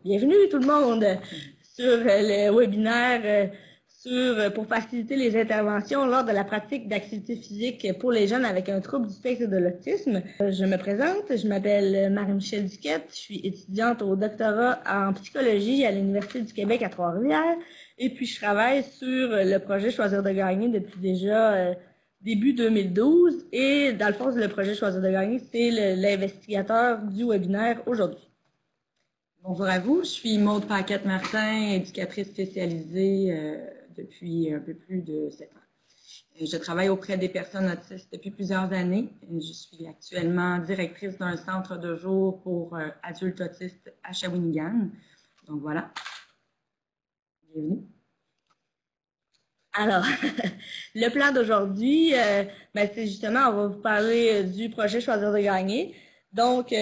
Bienvenue tout le monde sur le webinaire pour faciliter les interventions lors de la pratique d'activités physiques pour les jeunes avec un trouble du spectre de l'autisme. Je me présente, je m'appelle Marie-Michèle Duquette, je suis étudiante au doctorat en psychologie à l'Université du Québec à Trois-Rivières et puis je travaille sur le projet Choisir de gagner depuis déjà début 2012 et dans le fond le projet Choisir de gagner, c'est l'investigateur du webinaire aujourd'hui. Bonjour à vous, je suis Maude Paquette-Martin, éducatrice spécialisée depuis un peu plus de 7 ans. Je travaille auprès des personnes autistes depuis plusieurs années. Je suis actuellement directrice d'un centre de jour pour adultes autistes à Shawinigan. Donc voilà, bienvenue. Alors, le plan d'aujourd'hui, c'est justement, on va vous parler du projet Choisir de gagner. Donc,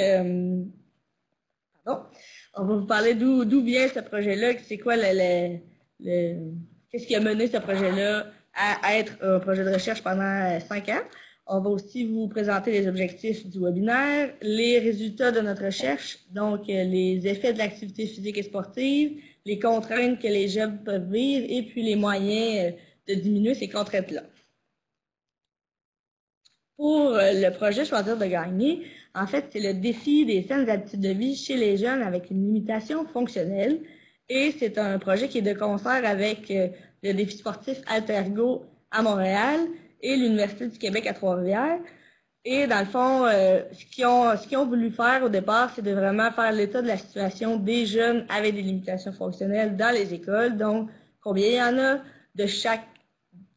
on va vous parler d'où vient ce projet-là, c'est quoi qu'est-ce qui a mené ce projet-là à être un projet de recherche pendant 5 ans. On va aussi vous présenter les objectifs du webinaire, les résultats de notre recherche, donc les effets de l'activité physique et sportive, les contraintes que les jeunes peuvent vivre et puis les moyens de diminuer ces contraintes-là. Pour le projet Choisir de gagner, en fait, c'est le défi des saines habitudes de vie chez les jeunes avec une limitation fonctionnelle. Et c'est un projet qui est de concert avec le défi sportif Altergo à Montréal et l'Université du Québec à Trois-Rivières. Et dans le fond, ce qu'ils ont voulu faire au départ, c'est de vraiment faire l'état de la situation des jeunes avec des limitations fonctionnelles dans les écoles. Donc, combien il y en a de chaque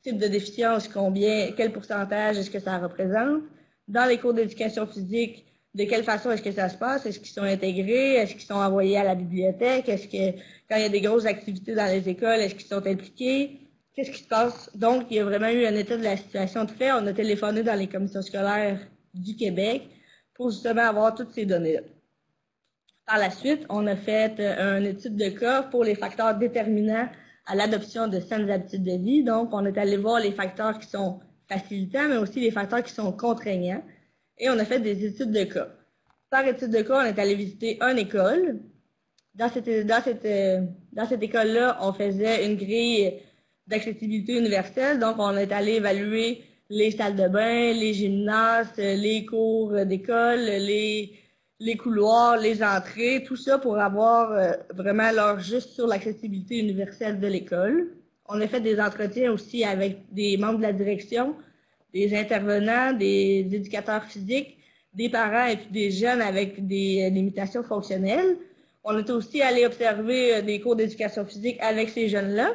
type de déficience, quel pourcentage est-ce que ça représente. Dans les cours d'éducation physique, de quelle façon est-ce que ça se passe? Est-ce qu'ils sont intégrés? Est-ce qu'ils sont envoyés à la bibliothèque? Est-ce que quand il y a des grosses activités dans les écoles, est-ce qu'ils sont impliqués? Qu'est-ce qui se passe? Donc, il y a vraiment eu un état de la situation de fait. On a téléphoné dans les commissions scolaires du Québec pour justement avoir toutes ces données-là. Par la suite, on a fait une étude de cas pour les facteurs déterminants à l'adoption de saines habitudes de vie. Donc, on est allé voir les facteurs qui sont facilitants, mais aussi les facteurs qui sont contraignants. Et on a fait des études de cas. Par étude de cas, on est allé visiter une école. Dans cette école-là, on faisait une grille d'accessibilité universelle. Donc, on est allé évaluer les salles de bain, les gymnases, les cours d'école, les couloirs, les entrées, tout ça pour avoir vraiment l'heure juste sur l'accessibilité universelle de l'école. On a fait des entretiens aussi avec des membres de la direction, des intervenants, des éducateurs physiques, des parents et puis des jeunes avec des limitations fonctionnelles. On était aussi allé observer des cours d'éducation physique avec ces jeunes-là.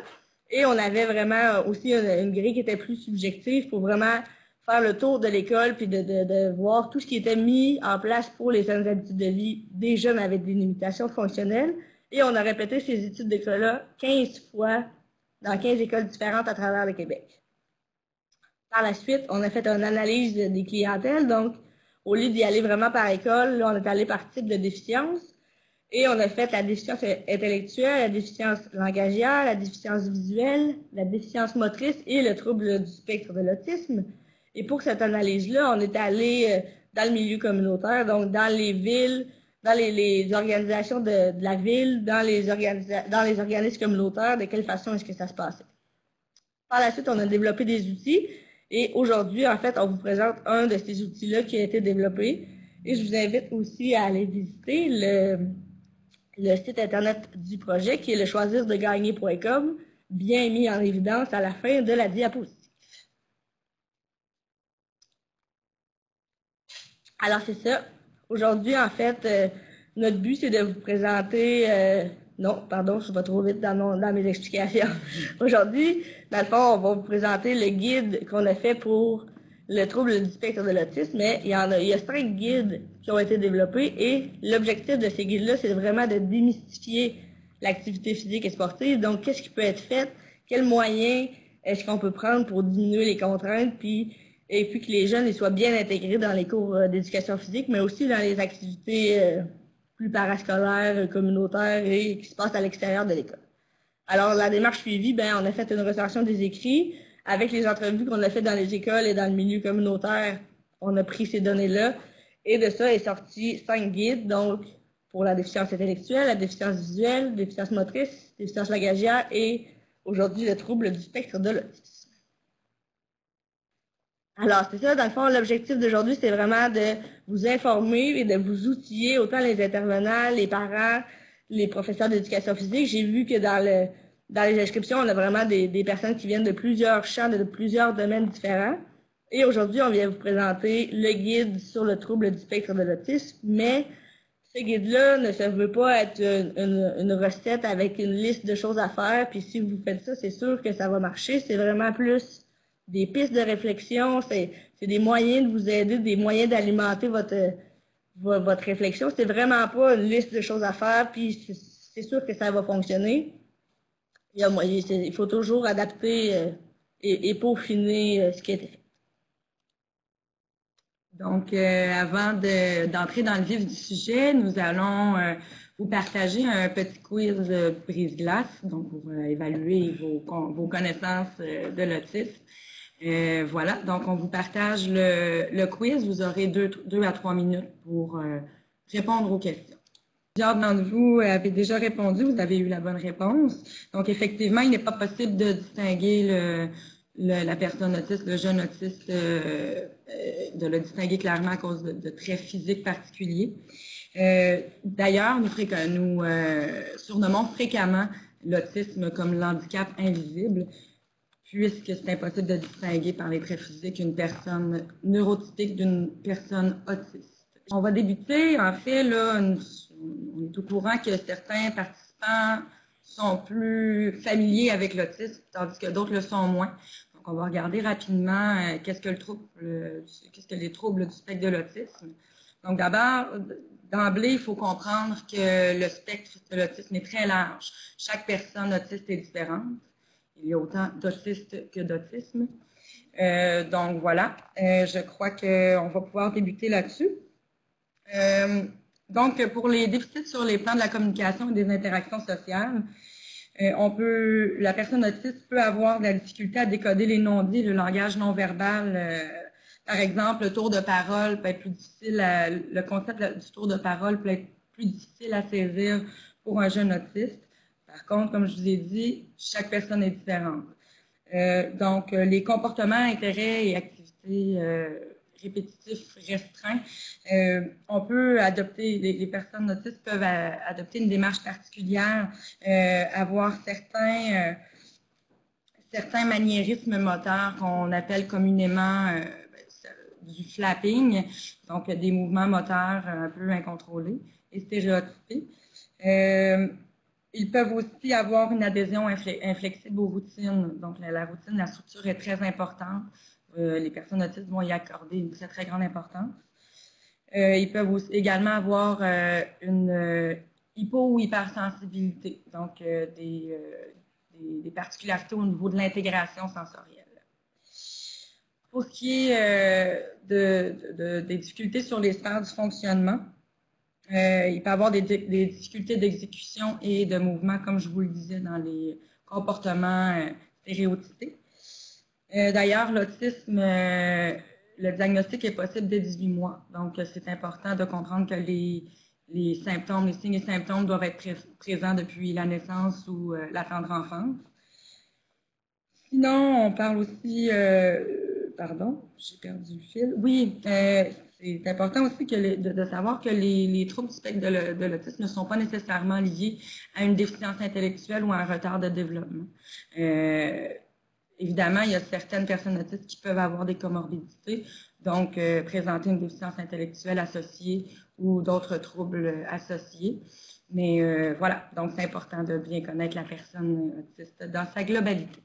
Et on avait vraiment aussi une grille qui était plus subjective pour vraiment faire le tour de l'école puis de voir tout ce qui était mis en place pour les saines habitudes de vie des jeunes avec des limitations fonctionnelles. Et on a répété ces études d'école-là 15 fois dans 15 écoles différentes à travers le Québec. Par la suite, on a fait une analyse des clientèles. Donc, au lieu d'y aller vraiment par école, là, on est allé par type de déficience. Et on a fait la déficience intellectuelle, la déficience langagière, la déficience visuelle, la déficience motrice et le trouble du spectre de l'autisme. Et pour cette analyse-là, on est allé dans le milieu communautaire, donc dans les villes, dans les organisations de la ville, dans les organismes communautaires, de quelle façon est-ce que ça se passait. Par la suite, on a développé des outils et aujourd'hui, en fait, on vous présente un de ces outils-là qui a été développé. Et je vous invite aussi à aller visiter le site Internet du projet, qui est le choisirdegagner.com, bien mis en évidence à la fin de la diapositive. Alors, c'est ça. Aujourd'hui, en fait, notre but, c'est de vous présenter... non, pardon, je vais trop vite dans mes explications. Aujourd'hui, dans le fond, on va vous présenter le guide qu'on a fait pour le trouble du spectre de l'autisme, mais il y a 5 guides qui ont été développés et l'objectif de ces guides-là, c'est vraiment de démystifier l'activité physique et sportive. Donc, qu'est-ce qui peut être fait? Quels moyens est-ce qu'on peut prendre pour diminuer les contraintes et puis que les jeunes soient bien intégrés dans les cours d'éducation physique, mais aussi dans les activités plus parascolaires, communautaires et qui se passent à l'extérieur de l'école. Alors, la démarche suivie, on a fait une recension des écrits. Avec les entrevues qu'on a faites dans les écoles et dans le milieu communautaire, on a pris ces données-là. Et de ça est sorti 5 guides, donc pour la déficience intellectuelle, la déficience visuelle, la déficience motrice, la déficience langagière et aujourd'hui le trouble du spectre de l'autisme. Alors, c'est ça, dans le fond, l'objectif d'aujourd'hui, c'est vraiment de vous informer et de vous outiller, autant les intervenants, les parents, les professeurs d'éducation physique. J'ai vu que dans les inscriptions, on a vraiment des personnes qui viennent de plusieurs champs, de plusieurs domaines différents. Et aujourd'hui, on vient vous présenter le guide sur le trouble du spectre de l'autisme, mais ce guide-là ne se veut pas être une recette avec une liste de choses à faire, puis si vous faites ça, c'est sûr que ça va marcher. C'est vraiment plus des pistes de réflexion, c'est des moyens de vous aider, des moyens d'alimenter votre réflexion. C'est vraiment pas une liste de choses à faire, puis c'est sûr que ça va fonctionner. Il faut toujours adapter et peaufiner ce qui a été fait. Donc, avant d'entrer dans le vif du sujet, nous allons vous partager un petit quiz brise-glace, donc pour évaluer vos connaissances de l'autisme. Voilà, donc on vous partage le quiz. Vous aurez 2 à 3 minutes pour répondre aux questions. Plusieurs d'entre vous avez déjà répondu, vous avez eu la bonne réponse. Donc, effectivement, il n'est pas possible de distinguer la personne autiste, le jeune autiste, de le distinguer clairement à cause de traits physiques particuliers. D'ailleurs, nous surnommons fréquemment l'autisme comme l'handicap invisible, puisque c'est impossible de distinguer par les traits physiques une personne neurotypique d'une personne autiste. On va débuter, en fait, là, on est au courant que certains participants sont plus familiers avec l'autisme, tandis que d'autres le sont moins. Donc, on va regarder rapidement qu'est-ce que les troubles du spectre de l'autisme. Donc, d'abord, d'emblée, il faut comprendre que le spectre de l'autisme est très large. Chaque personne autiste est différente. Il y a autant d'autistes que d'autisme. Donc, voilà. Je crois qu'on va pouvoir débuter là-dessus. Donc, pour les déficits sur les plans de la communication et des interactions sociales, la personne autiste peut avoir de la difficulté à décoder les non-dits, le langage non-verbal. Par exemple, le tour de parole peut être plus difficile, le concept du tour de parole peut être plus difficile à saisir pour un jeune autiste. Par contre, comme je vous ai dit, chaque personne est différente. Donc, les comportements, intérêts et activités répétitifs restreints, on peut adopter, les personnes autistes peuvent adopter une démarche particulière, avoir certains maniérismes moteurs qu'on appelle communément du flapping, donc des mouvements moteurs un peu incontrôlés et stéréotypés. Ils peuvent aussi avoir une adhésion inflexible aux routines. Donc, la routine, la structure est très importante. Les personnes autistes vont y accorder une très, très grande importance. Ils peuvent aussi également avoir une hypo- ou hypersensibilité, donc des particularités au niveau de l'intégration sensorielle. Pour ce qui est des difficultés sur les sphères du fonctionnement, il peut y avoir des difficultés d'exécution et de mouvement, comme je vous le disais, dans les comportements stéréotypés. D'ailleurs, l'autisme, le diagnostic est possible dès 18 mois. Donc, c'est important de comprendre que les symptômes, les signes et symptômes doivent être présents depuis la naissance ou la tendre enfance. Sinon, on parle aussi, pardon, j'ai perdu le fil. Oui, c'est important aussi de savoir que les troubles du spectre de l'autisme ne sont pas nécessairement liés à une déficience intellectuelle ou à un retard de développement. Évidemment, il y a certaines personnes autistes qui peuvent avoir des comorbidités, donc présenter une déficience intellectuelle associée ou d'autres troubles associés. Mais voilà, donc c'est important de bien connaître la personne autiste dans sa globalité.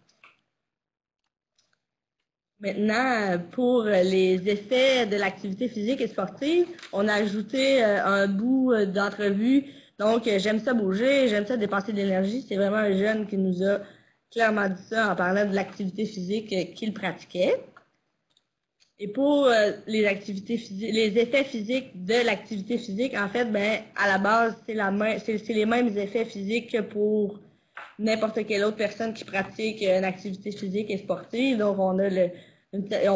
Maintenant, pour les effets de l'activité physique et sportive, on a ajouté un bout d'entrevue. Donc, j'aime ça bouger, j'aime ça dépenser de l'énergie. C'est vraiment un jeune qui nous a clairement dit ça en parlant de l'activité physique qu'il pratiquait. Et pour les activités physiques, les effets physiques de l'activité physique, en fait, ben, à la base, c'est les mêmes effets physiques que pour n'importe quelle autre personne qui pratique une activité physique et sportive. Donc, on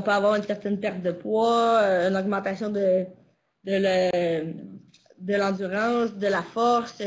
peut avoir une certaine perte de poids, une augmentation de de l'endurance, de la force,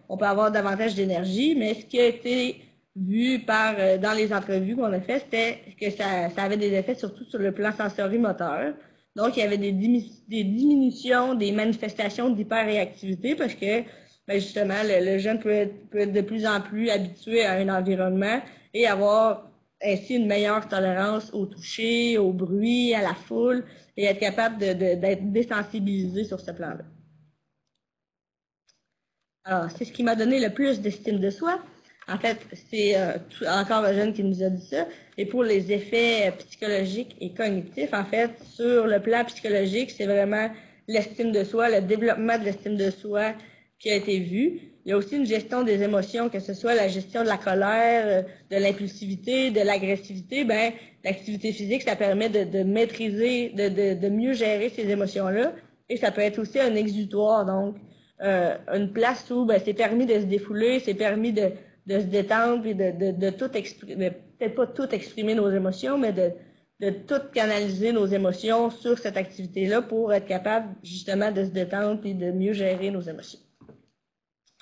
on peut avoir davantage d'énergie, mais ce qui a été vu dans les entrevues qu'on a fait, c'était que ça avait des effets surtout sur le plan sensorimoteur. Donc, il y avait des diminutions, des manifestations d'hyperréactivité parce que, ben justement, le jeune peut être de plus en plus habitué à un environnement et avoir ainsi une meilleure tolérance au toucher, au bruit, à la foule et être capable d'être désensibilisé sur ce plan-là. Alors, c'est ce qui m'a donné le plus d'estime de soi. En fait, c'est encore un jeune qui nous a dit ça. Et pour les effets psychologiques et cognitifs, en fait, sur le plan psychologique, c'est vraiment l'estime de soi, le développement de l'estime de soi qui a été vu. Il y a aussi une gestion des émotions, que ce soit la gestion de la colère, de l'impulsivité, de l'agressivité. Ben, l'activité physique, ça permet de maîtriser, de mieux gérer ces émotions-là. Et ça peut être aussi un exutoire, donc une place où ben, c'est permis de se défouler, c'est permis de se détendre et de tout exprimer, peut-être pas tout exprimer nos émotions, mais de tout canaliser nos émotions sur cette activité-là pour être capable justement de se détendre et de mieux gérer nos émotions.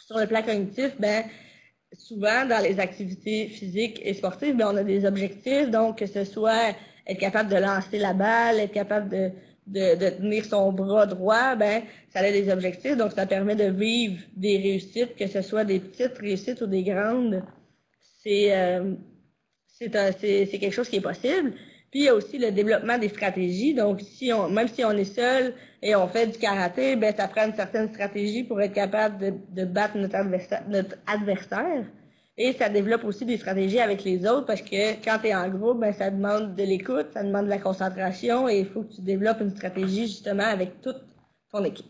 Sur le plan cognitif, ben, souvent dans les activités physiques et sportives, ben, on a des objectifs, donc que ce soit être capable de lancer la balle, être capable de tenir son bras droit, ben, ça a des objectifs, donc ça permet de vivre des réussites, que ce soit des petites réussites ou des grandes. C'est quelque chose qui est possible. Puis il y a aussi le développement des stratégies. Donc, même si on est seul et on fait du karaté, ben ça prend une certaine stratégie pour être capable de battre notre adversaire. Et ça développe aussi des stratégies avec les autres parce que quand tu es en groupe, ben, ça demande de l'écoute, ça demande de la concentration et il faut que tu développes une stratégie justement avec toute ton équipe.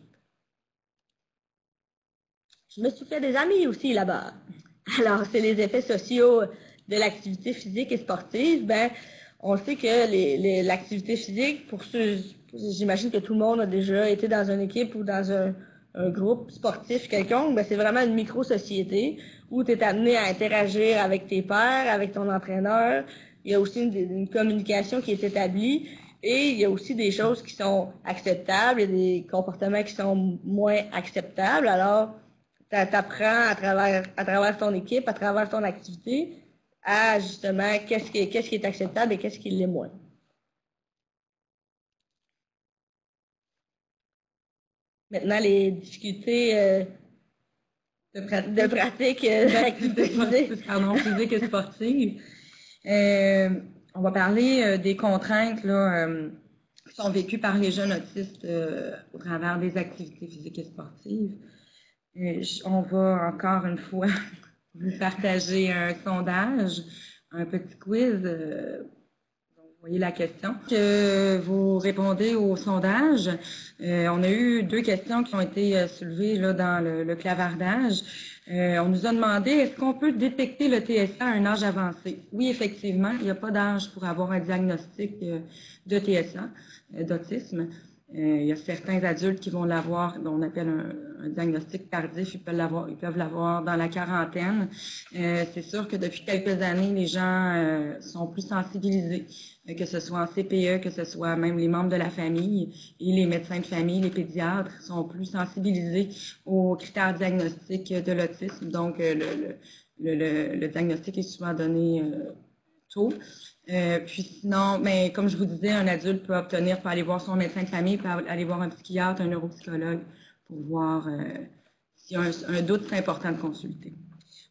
Je me suis fait des amis aussi là-bas. Alors, c'est les effets sociaux de l'activité physique et sportive. Ben, on sait que l'activité physique, j'imagine que tout le monde a déjà été dans une équipe ou dans un groupe sportif quelconque, ben, c'est vraiment une micro-société où tu es amené à interagir avec tes pairs, avec ton entraîneur. Il y a aussi une communication qui est établie et il y a aussi des choses qui sont acceptables et des comportements qui sont moins acceptables. Alors, tu apprends à travers ton équipe, à travers ton activité, à justement qu'est-ce qui est acceptable et qu'est-ce qui l'est moins. Maintenant, les difficultés de pratique d'activité physique et sportive. On va parler des contraintes là, qui sont vécues par les jeunes autistes au travers des activités physiques et sportives. On va encore une fois vous partager un sondage, un petit quiz. Vous voyez la question. Que vous répondez au sondage. On a eu 2 questions qui ont été soulevées là, dans le clavardage. On nous a demandé, est-ce qu'on peut détecter le TSA à un âge avancé? Oui, effectivement, il n'y a pas d'âge pour avoir un diagnostic de TSA, d'autisme. Il y a certains adultes qui vont l'avoir, on appelle un diagnostic tardif, ils peuvent l'avoir dans la quarantaine. C'est sûr que depuis quelques années, les gens sont plus sensibilisés, que ce soit en CPE, que ce soit même les membres de la famille et les médecins de famille, les pédiatres sont plus sensibilisés aux critères diagnostiques de l'autisme. Donc, le diagnostic est souvent donné tôt. Puis sinon, mais comme je vous disais, un adulte peut aller voir son médecin de famille, peut aller voir un psychiatre, un neuropsychologue pour voir s'il y a un doute, c'est important de consulter.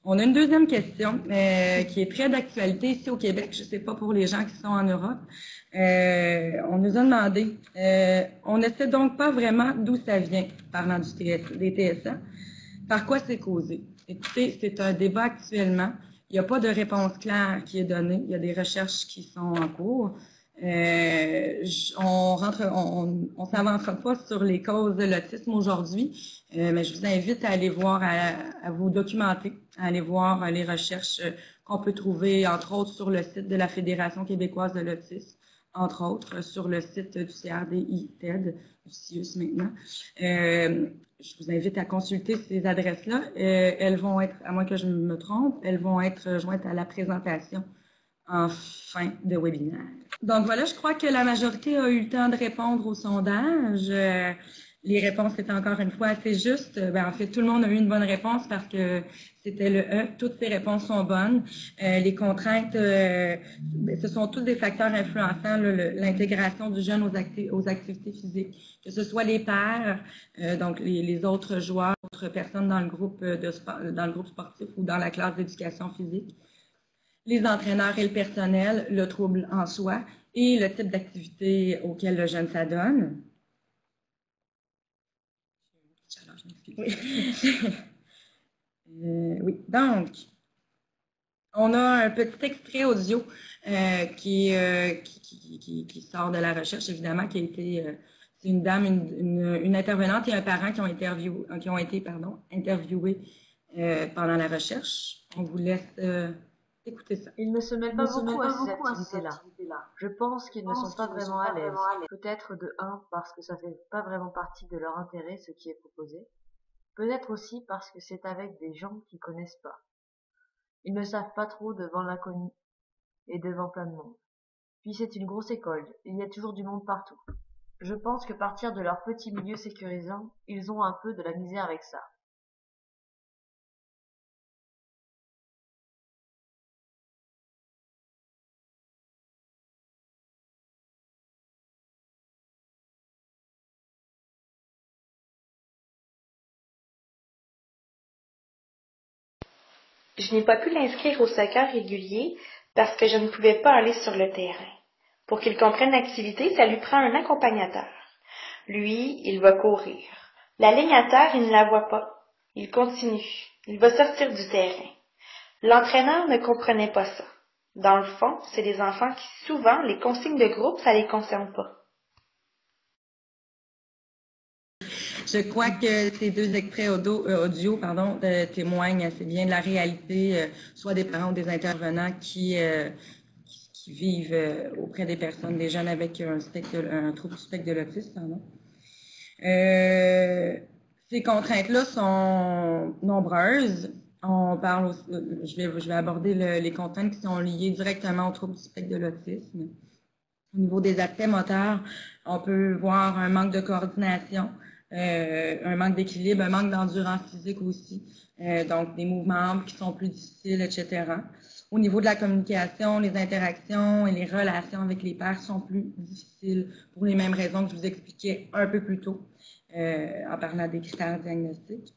On a une deuxième question qui est très d'actualité ici au Québec. Je ne sais pas pour les gens qui sont en Europe. On nous a demandé, on ne sait donc pas vraiment d'où ça vient, parlant des TSA. Par quoi c'est causé? Écoutez, c'est un débat actuellement. Il n'y a pas de réponse claire qui est donnée. Il y a des recherches qui sont en cours. On s'avancera pas sur les causes de l'autisme aujourd'hui, mais je vous invite à aller voir, à vous documenter, à aller voir les recherches qu'on peut trouver, entre autres, sur le site de la Fédération québécoise de l'autisme, entre autres, sur le site du CRDI-TED, du CIUS maintenant. Je vous invite à consulter ces adresses-là. Elles vont être, à moins que je me trompe, elles vont être jointes à la présentation en fin de webinaire. Donc voilà, je crois que la majorité a eu le temps de répondre au sondage. Les réponses étaient encore une fois assez justes. En fait, tout le monde a eu une bonne réponse parce que c'était le E. Toutes ces réponses sont bonnes. Les contraintes, ce sont tous des facteurs influençant l'intégration du jeune aux activités physiques, que ce soit les pairs, donc les autres joueurs, autres personnes dans le groupe dans le groupe sportif ou dans la classe d'éducation physique, les entraîneurs et le personnel, le trouble en soi et le type d'activité auquel le jeune s'adonne. Oui. Oui, donc, on a un petit extrait audio qui sort de la recherche, évidemment, qui a été, c'est une dame, une intervenante et un parent qui ont été interviewés pendant la recherche. On vous laisse écouter ça. Ils ne se mêlent pas beaucoup à ces activités-là. Je pense qu'ils ne sont pas vraiment à l'aise. Peut-être de un, parce que ça fait pas vraiment partie de leur intérêt ce qui est proposé. Peut-être aussi parce que c'est avec des gens qu'ils connaissent pas. Ils ne savent pas trop devant l'inconnu et devant plein de monde. Puis c'est une grosse école, il y a toujours du monde partout. Je pense que partir de leur petit milieu sécurisant, ils ont un peu de la misère avec ça. Je n'ai pas pu l'inscrire au soccer régulier parce que je ne pouvais pas aller sur le terrain. Pour qu'il comprenne l'activité, ça lui prend un accompagnateur. Lui, il va courir. La ligne à terre, il ne la voit pas. Il continue. Il va sortir du terrain. L'entraîneur ne comprenait pas ça. Dans le fond, c'est des enfants qui, souvent, les consignes de groupe, ça les concerne pas. Je crois que ces deux extraits audio témoignent assez bien de la réalité, soit des parents ou des intervenants qui vivent auprès des personnes, des jeunes avec un trouble du spectre de l'autisme. Ces contraintes-là sont nombreuses. On parle aussi, je vais aborder les contraintes qui sont liées directement au trouble du spectre de l'autisme. Au niveau des aspects moteurs, on peut voir un manque de coordination, un manque d'équilibre, un manque d'endurance physique aussi, donc des mouvements qui sont plus difficiles, etc. Au niveau de la communication, les interactions et les relations avec les pairs sont plus difficiles pour les mêmes raisons que je vous expliquais un peu plus tôt en parlant des critères diagnostiques.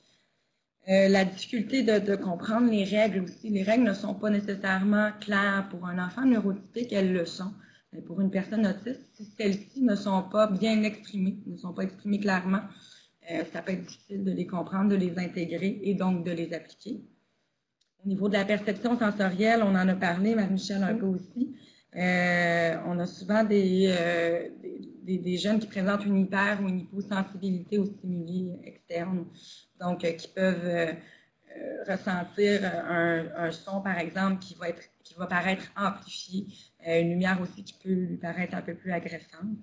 La difficulté de comprendre les règles aussi. Les règles ne sont pas nécessairement claires pour un enfant neurotypique, elles le sont. Mais pour une personne autiste, si celles-ci ne sont pas bien exprimées, ne sont pas exprimées clairement, ça peut être difficile de les comprendre, de les intégrer et donc de les appliquer. Au niveau de la perception sensorielle, on en a parlé, Marie-Michel un peu aussi. On a souvent des jeunes qui présentent une hyper ou une hyposensibilité aux stimuli externes, donc qui peuvent ressentir un son, par exemple, qui va paraître amplifié, une lumière aussi qui peut lui paraître un peu plus agressante.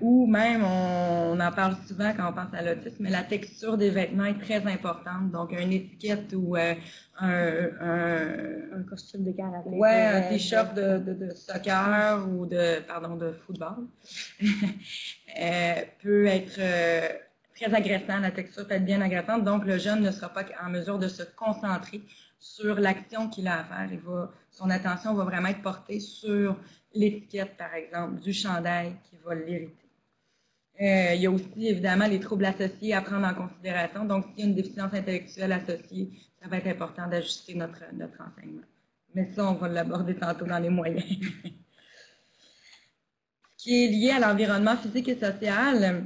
Ou même, on en parle souvent quand on pense à l'autisme, mais la texture des vêtements est très importante. Donc, une étiquette ou Un costume de karaté. Ouais, un t-shirt de soccer ou de football peut être très agressant. La texture peut être bien agressante. Donc, le jeune ne sera pas en mesure de se concentrer sur l'action qu'il a à faire. Son attention va vraiment être portée sur l'étiquette, par exemple, du chandail qui va l'irriter. Il y a aussi, évidemment, les troubles associés à prendre en considération. Donc, s'il y a une déficience intellectuelle associée, ça va être important d'ajuster notre enseignement. Mais ça, on va l'aborder tantôt dans les moyens. Ce qui est lié à l'environnement physique et social,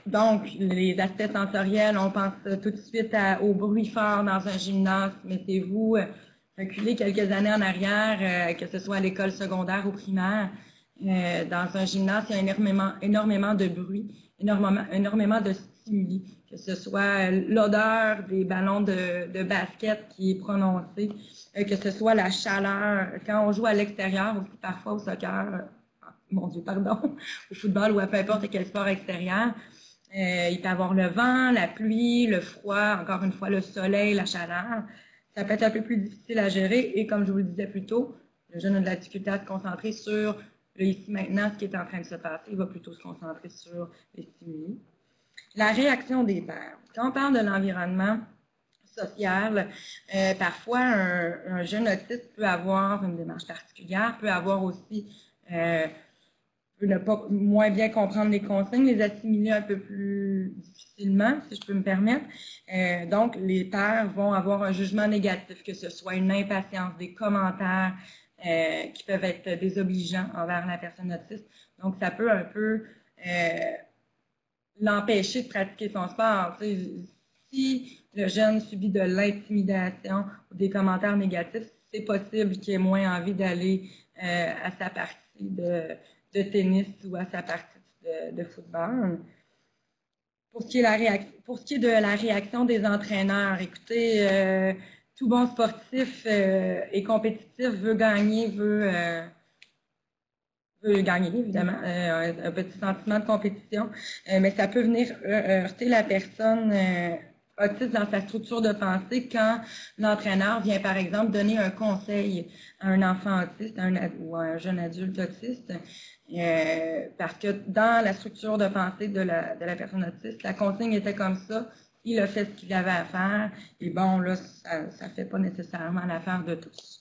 donc, les aspects sensoriels, on pense tout de suite au bruit fort dans un gymnase. Mettez-vous, reculez quelques années en arrière, que ce soit à l'école secondaire ou primaire. Dans un gymnase, il y a énormément de bruit, énormément de stimuli, que ce soit l'odeur des ballons de basket qui est prononcée, que ce soit la chaleur. Quand on joue à l'extérieur, aussi parfois au soccer, au football ou à peu importe quel sport extérieur, il peut y avoir le vent, la pluie, le froid, encore une fois le soleil, la chaleur. Ça peut être un peu plus difficile à gérer et comme je vous le disais plus tôt, le jeune a de la difficulté à se concentrer sur Là, ici, maintenant, ce qui est en train de se passer, il va plutôt se concentrer sur les stimuli. La réaction des pairs. Quand on parle de l'environnement social, parfois, un jeune autiste peut avoir une démarche particulière, peut avoir aussi peut ne pas moins bien comprendre les consignes, les assimiler un peu plus difficilement, si je peux me permettre. Donc, les pairs vont avoir un jugement négatif, que ce soit une impatience, des commentaires qui peuvent être désobligeants envers la personne autiste. Donc, ça peut un peu l'empêcher de pratiquer son sport. Si le jeune subit de l'intimidation ou des commentaires négatifs, c'est possible qu'il ait moins envie d'aller à sa partie de tennis ou à sa partie de football. Pour ce qui est de la réaction des entraîneurs, écoutez, tout bon sportif et compétitif veut gagner, veut gagner, évidemment, un petit sentiment de compétition, mais ça peut venir heurter la personne autiste dans sa structure de pensée quand l'entraîneur vient, par exemple, donner un conseil à un enfant autiste ou à un jeune adulte autiste, parce que dans la structure de pensée de la personne autiste, la consigne était comme ça, il a fait ce qu'il avait à faire, et bon, là, ça ne fait pas nécessairement l'affaire de tous.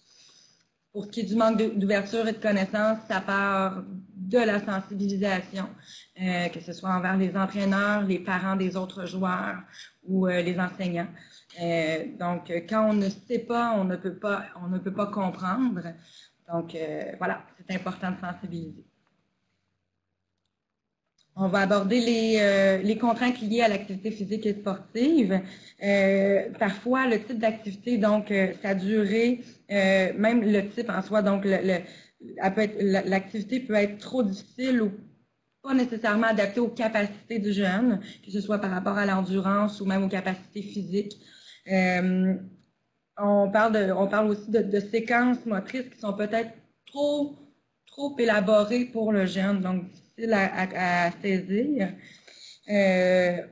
Pour ce qui est du manque d'ouverture et de connaissance, ça part de la sensibilisation, que ce soit envers les entraîneurs, les parents des autres joueurs ou les enseignants. Donc, quand on ne sait pas, on ne peut pas comprendre. Donc, voilà, c'est important de sensibiliser. On va aborder les contraintes liées à l'activité physique et sportive. Parfois, le type d'activité, donc sa durée, même le type en soi, donc l'activité peut être trop difficile ou pas nécessairement adaptée aux capacités du jeune, que ce soit par rapport à l'endurance ou même aux capacités physiques. On parle aussi de séquences motrices qui sont peut-être trop élaborées pour le jeune, donc difficiles à saisir. Il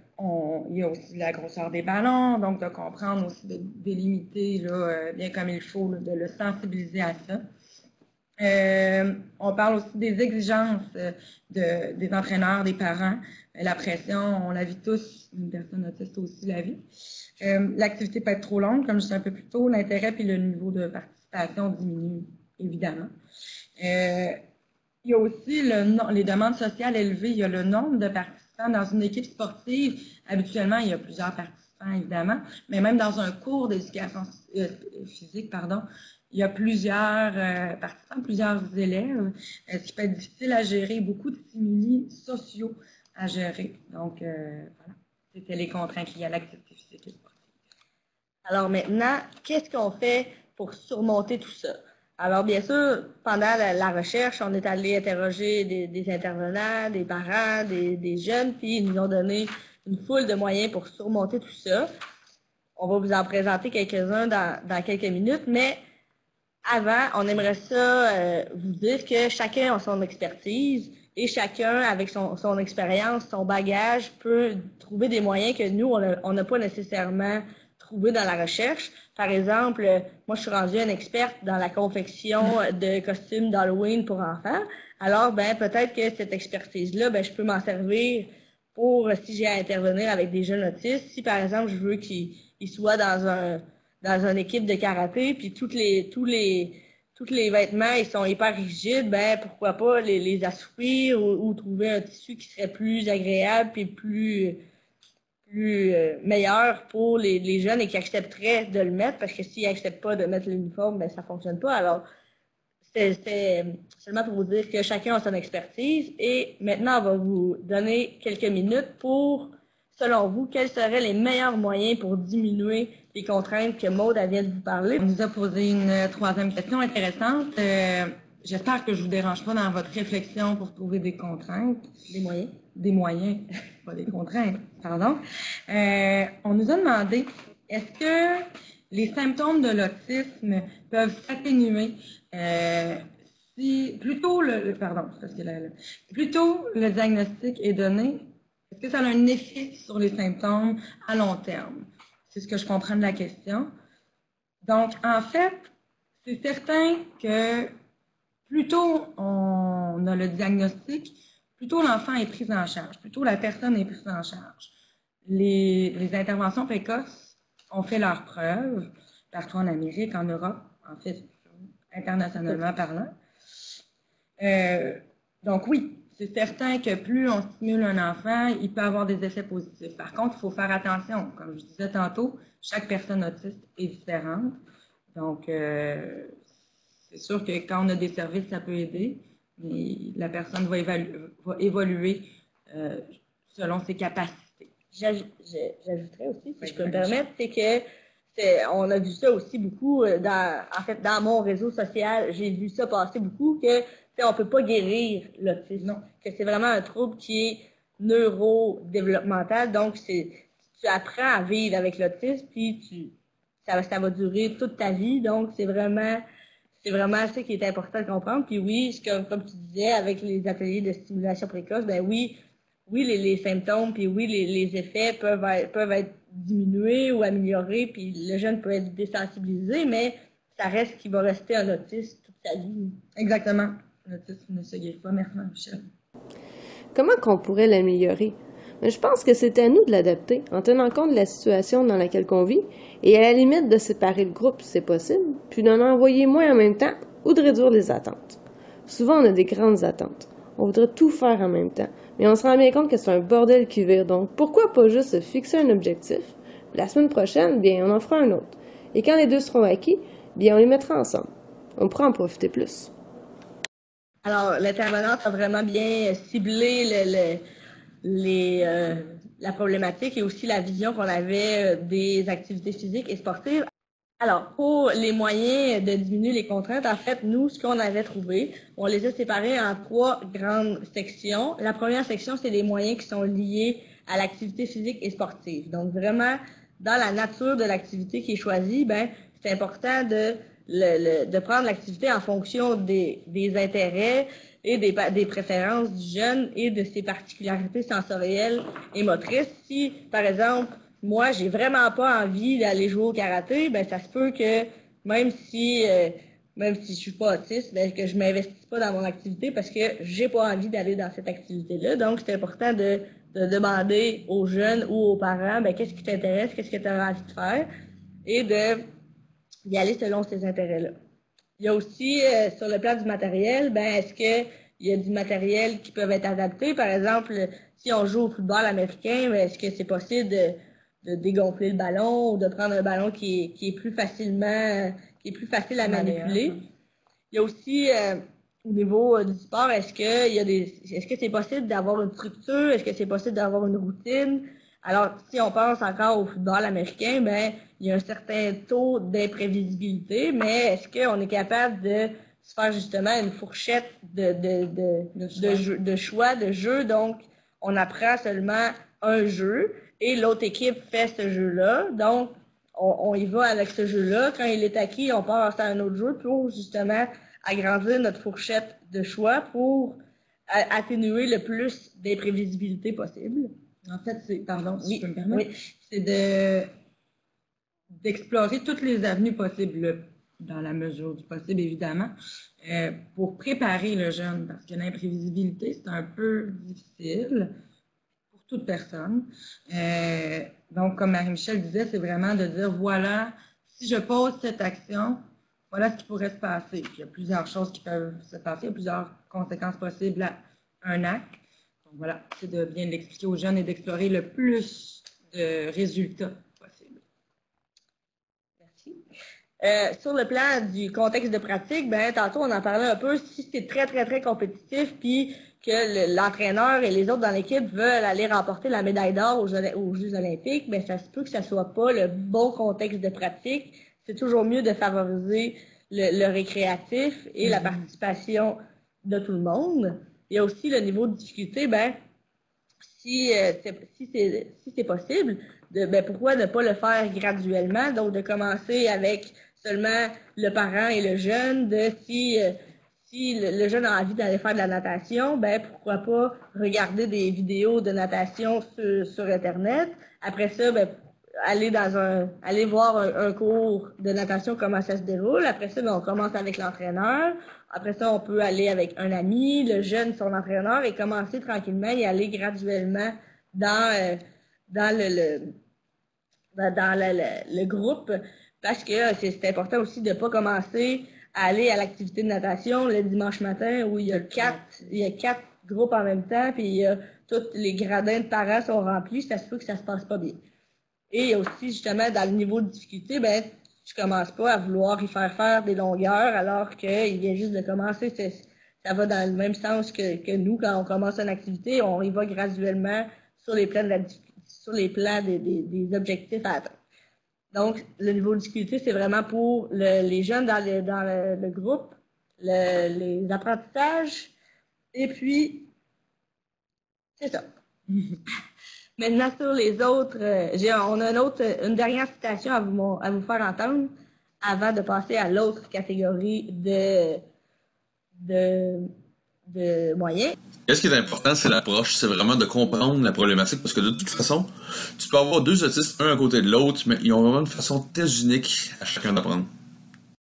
y a aussi la grosseur des ballons, donc de comprendre aussi, de délimiter là, bien comme il faut, là, de le sensibiliser à ça. On parle aussi des exigences des entraîneurs, des parents. La pression, on la vit tous, une personne autiste aussi la vit. L'activité peut être trop longue, comme je disais un peu plus tôt, l'intérêt et le niveau de participation diminuent, évidemment. Il y a aussi les demandes sociales élevées. Il y a le nombre de participants dans une équipe sportive. Habituellement, il y a plusieurs participants, évidemment, mais même dans un cours d'éducation physique, il y a plusieurs participants, plusieurs élèves, ce qui peut être difficile à gérer, beaucoup de stimuli sociaux à gérer. Donc, voilà, c'était les contraintes liées à l'activité physique et sportive. Alors maintenant, qu'est-ce qu'on fait pour surmonter tout ça? Alors, bien sûr, pendant la recherche, on est allé interroger des intervenants, des parents, des jeunes, puis ils nous ont donné une foule de moyens pour surmonter tout ça. On va vous en présenter quelques-uns dans quelques minutes, mais avant, on aimerait ça vous dire que chacun a son expertise et chacun, avec son expérience, son bagage, peut trouver des moyens que nous, on n'a pas nécessairement trouvé dans la recherche. Par exemple, moi, je suis rendue une experte dans la confection de costumes d'Halloween pour enfants. Alors, peut-être que cette expertise-là, je peux m'en servir pour, si j'ai à intervenir avec des jeunes autistes. Si, par exemple, je veux qu'ils soient dans une équipe de karaté, puis tous les vêtements, ils sont hyper rigides, pourquoi pas les assouplir ou trouver un tissu qui serait plus agréable puis plus meilleur pour les jeunes et qui accepteraient de le mettre, parce que s'ils n'acceptent pas de mettre l'uniforme, ça fonctionne pas. Alors, c'est seulement pour vous dire que chacun a son expertise et maintenant, on va vous donner quelques minutes pour, selon vous, quels seraient les meilleurs moyens pour diminuer les contraintes que Maude vient de vous parler. On nous a posé une troisième question intéressante. J'espère que je ne vous dérange pas dans votre réflexion pour trouver des contraintes. Des moyens. Des moyens, pas des contraintes, pardon. On nous a demandé, est-ce que les symptômes de l'autisme peuvent s'atténuer si plutôt le diagnostic est donné, est-ce que ça a un effet sur les symptômes à long terme? C'est ce que je comprends de la question. Donc, en fait, c'est certain que plus tôt on on a le diagnostic, plutôt l'enfant est pris en charge, plutôt la personne est prise en charge. Les interventions précoces ont fait leurs preuves partout en Amérique, en Europe, en fait, internationalement parlant. Donc oui, c'est certain que plus on stimule un enfant, il peut avoir des effets positifs. Par contre, il faut faire attention. Comme je disais tantôt, chaque personne autiste est différente. Donc, c'est sûr que quand on a des services, ça peut aider, mais la personne va évoluer selon ses capacités. J'ajouterais aussi, si je peux me permettre, c'est que on a vu ça aussi beaucoup dans mon réseau social, j'ai vu ça passer beaucoup, que on peut pas guérir l'autisme, que c'est vraiment un trouble qui est neurodéveloppemental, donc tu apprends à vivre avec l'autisme, puis ça va durer toute ta vie, donc c'est vraiment ça qui est important de comprendre. Puis oui, comme tu disais, avec les ateliers de stimulation précoce, ben oui, les symptômes, puis oui, les effets peuvent être diminués ou améliorés, puis le jeune peut être désensibilisé, mais ça reste qu'il va rester un autiste toute sa vie. Exactement. L'autisme ne se guérit pas. Merci, Michel. Comment qu'on pourrait l'améliorer? Mais je pense que c'est à nous de l'adapter, en tenant compte de la situation dans laquelle on vit, et à la limite de séparer le groupe si c'est possible, puis d'en envoyer moins en même temps, ou de réduire les attentes. Souvent, on a des grandes attentes. On voudrait tout faire en même temps, mais on se rend bien compte que c'est un bordel qui vire, donc pourquoi pas juste se fixer un objectif, puis la semaine prochaine, bien, on en fera un autre. Et quand les deux seront acquis, bien, on les mettra ensemble. On pourra en profiter plus. Alors, l'intervenante a vraiment bien ciblé la problématique et aussi la vision qu'on avait des activités physiques et sportives. Alors, pour les moyens de diminuer les contraintes, en fait, nous, ce qu'on avait trouvé, on les a séparés en 3 grandes sections. La première section, c'est les moyens qui sont liés à l'activité physique et sportive. Donc, vraiment, dans la nature de l'activité qui est choisie, ben, c'est important de prendre l'activité en fonction des intérêts et des préférences du jeune et de ses particularités sensorielles et motrices. Si, par exemple, moi, j'ai vraiment pas envie d'aller jouer au karaté, ben ça se peut que même si je suis pas autiste, ben que je m'investisse pas dans mon activité parce que j'ai pas envie d'aller dans cette activité-là. Donc, c'est important de demander aux jeunes ou aux parents, ben qu'est-ce qui t'intéresse, qu'est-ce que tu as envie de faire, et d'y aller selon ces intérêts-là. Il y a aussi, sur le plan du matériel, ben est-ce que il y a du matériel qui peut être adapté? Par exemple, si on joue au football américain, ben, est-ce que c'est possible de dégonfler le ballon ou de prendre un ballon qui est plus facile à manipuler? Il y a aussi, au niveau du sport, est-ce que c'est possible d'avoir une structure? Est-ce que c'est possible d'avoir une routine? Alors, si on pense encore au football américain, ben, il y a un certain taux d'imprévisibilité, mais est-ce qu'on est capable de se faire justement une fourchette de choix, de jeu? Donc, on apprend seulement un jeu et l'autre équipe fait ce jeu-là. Donc, on y va avec ce jeu-là. Quand il est acquis, on passe à un autre jeu pour justement agrandir notre fourchette de choix pour atténuer le plus d'imprévisibilité possible. En fait, si je peux me permettre, c'est d'explorer toutes les avenues possibles, dans la mesure du possible, évidemment, pour préparer le jeune, parce que l'imprévisibilité, c'est un peu difficile pour toute personne. Donc, comme Marie-Michel disait, c'est vraiment de dire, voilà, si je pose cette action, voilà ce qui pourrait se passer. Puis, il y a plusieurs choses qui peuvent se passer, il y a plusieurs conséquences possibles à un acte. Donc voilà, c'est de bien l'expliquer aux jeunes et d'explorer le plus de résultats possibles. Merci. Sur le plan du contexte de pratique, ben tantôt on en parlait un peu, si c'est très, très, très compétitif, puis que l'entraîneur et les autres dans l'équipe veulent aller remporter la médaille d'or aux Jeux olympiques, ben ça se peut que ça soit pas le bon contexte de pratique. C'est toujours mieux de favoriser le récréatif et la participation de tout le monde. Il y a aussi le niveau de difficulté, ben si c'est possible, pourquoi ne pas le faire graduellement, donc de commencer avec seulement le parent et le jeune, si le jeune a envie d'aller faire de la natation, ben pourquoi pas regarder des vidéos de natation sur Internet. Après ça, ben aller voir un cours de natation, comment ça se déroule. Après ça, ben, on commence avec l'entraîneur. Après ça, on peut aller avec un ami, le jeune, son entraîneur, et commencer tranquillement et aller graduellement dans le groupe, parce que c'est important aussi de ne pas commencer à aller à l'activité de natation le dimanche matin où il y a quatre groupes en même temps, puis tous les gradins de parents sont remplis, ça se peut que ça se passe pas bien. Et aussi, justement, dans le niveau de difficulté, ben, tu commences pas à vouloir y faire des longueurs alors qu'il vient juste de commencer. Ça va dans le même sens que nous, quand on commence une activité, on y va graduellement sur les plans des objectifs à atteindre. Donc, le niveau de difficulté, c'est vraiment pour les jeunes dans le groupe, les apprentissages, et puis, c'est ça. Maintenant, sur les autres, on a une dernière citation à vous faire entendre avant de passer à l'autre catégorie de moyens. Ce qui est important, c'est l'approche, c'est vraiment de comprendre la problématique, parce que de toute façon, tu peux avoir deux autistes, un à côté de l'autre, mais ils ont vraiment une façon très unique à chacun d'apprendre.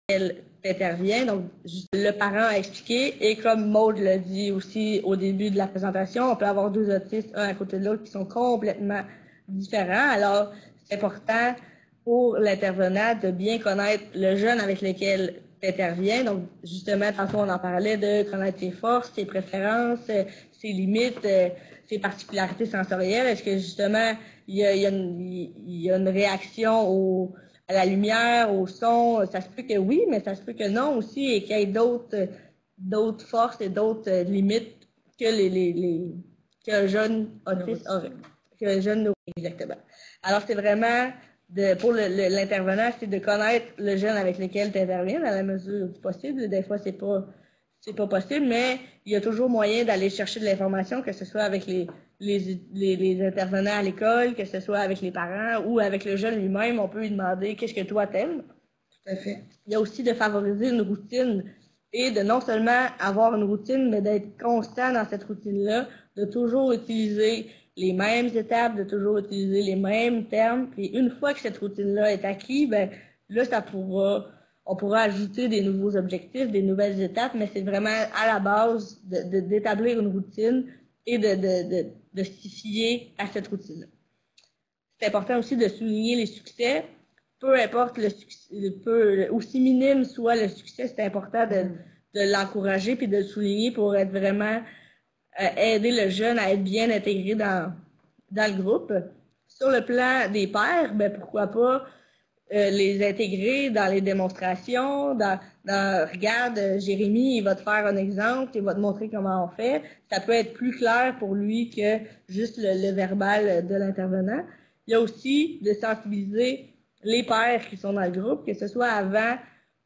Elle intervient, donc le parent a expliqué, et comme Maude l'a dit aussi au début de la présentation, on peut avoir deux autistes, un à côté de l'autre, qui sont complètement différents. Alors, c'est important pour l'intervenant de bien connaître le jeune avec lequel tu interviens. Donc, justement, tantôt on en parlait de connaître ses forces, ses préférences, ses limites, ses particularités sensorielles. Est-ce que justement, il y a une réaction à la lumière, au son? Ça se peut que oui, mais ça se peut que non aussi, et qu'il y ait d'autres forces et d'autres limites que qu'un jeune autiste aurait, qu'un jeune neurotiste, exactement. Alors, c'est vraiment pour l'intervenant, c'est de connaître le jeune avec lequel tu interviens dans la mesure du possible. Des fois, c'est pas possible, mais il y a toujours moyen d'aller chercher de l'information, que ce soit avec les intervenants à l'école, que ce soit avec les parents ou avec le jeune lui-même. On peut lui demander qu'est-ce que toi t'aimes. Tout à fait. Il y a aussi de favoriser une routine et de non seulement avoir une routine, mais d'être constant dans cette routine-là, de toujours utiliser les mêmes étapes, de toujours utiliser les mêmes termes. Puis une fois que cette routine-là est acquise, ben là, on pourra ajouter des nouveaux objectifs, des nouvelles étapes, mais c'est vraiment à la base d'établir une routine et de s'y fier à cette routine-là. C'est important aussi de souligner les succès. Peu importe le succès, aussi minime soit le succès, c'est important de l'encourager puis de le souligner pour être vraiment aider le jeune à être bien intégré dans le groupe. Sur le plan des pairs, ben pourquoi pas les intégrer dans les démonstrations, regarde, Jérémy, il va te faire un exemple, il va te montrer comment on fait. Ça peut être plus clair pour lui que juste le verbal de l'intervenant. Il y a aussi de sensibiliser les pairs qui sont dans le groupe, que ce soit avant